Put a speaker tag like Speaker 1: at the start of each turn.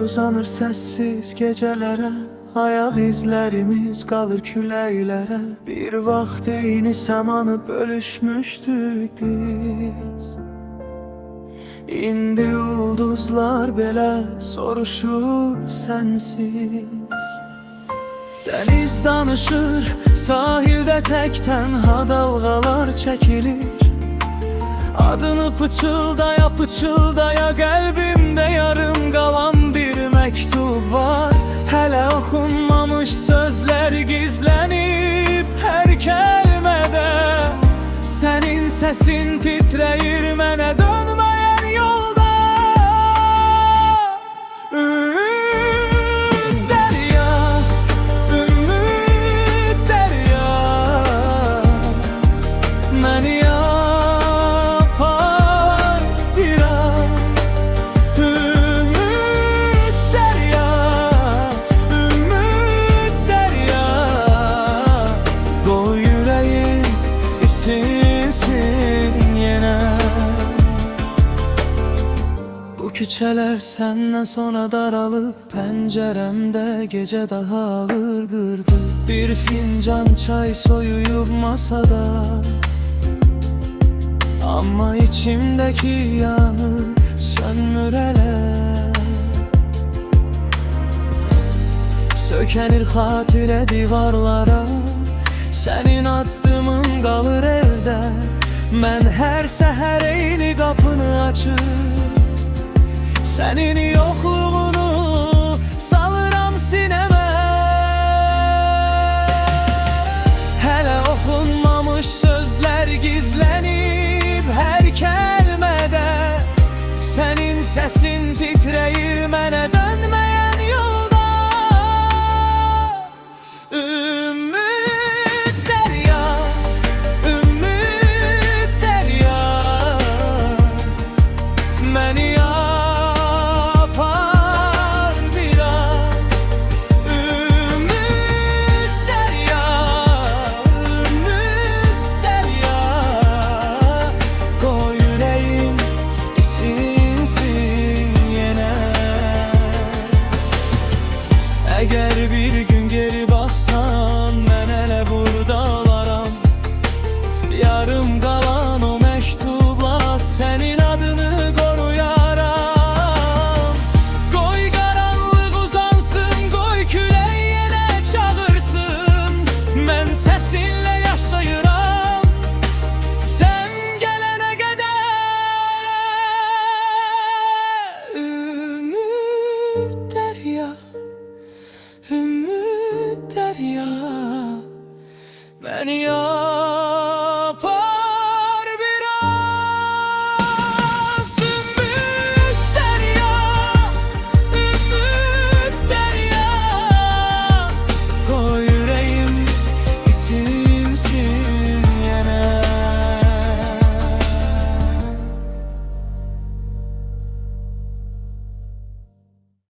Speaker 1: uzanır sessiz gecelere, ayak izlerimiz kalır küleylere. Bir vaxt eyni səmanı bölüşmüşdük biz. İndi ulduzlar belə soruşur sensiz. Deniz danışır, sahilde tek tenha dalgalar çekilir. Adını pıçıldaya pıçıldaya kalbimde yarım kalan bir mektup var. Hele okunmamış sözler gizlenip her kelimede. Senin sesin titreyir mene dönmeyen yolda. Bu küçeler senden sonra daralıp penceremde gece daha ağır gırdı. Bir fincan çay soyuyup masada, ama içimdeki yağı sönmür hele. Sökenir hatire divarlara, senin addımın kalır evde. Ben her seher eyni kapını açır, senin yokluğunu salıram sineme. Hele okunmamış sözler gizlenip her kelimede. Senin sesin titreyir mene dönmeyen yolda. Ümmit derya, ümmit derya, beni eğer bir gün geri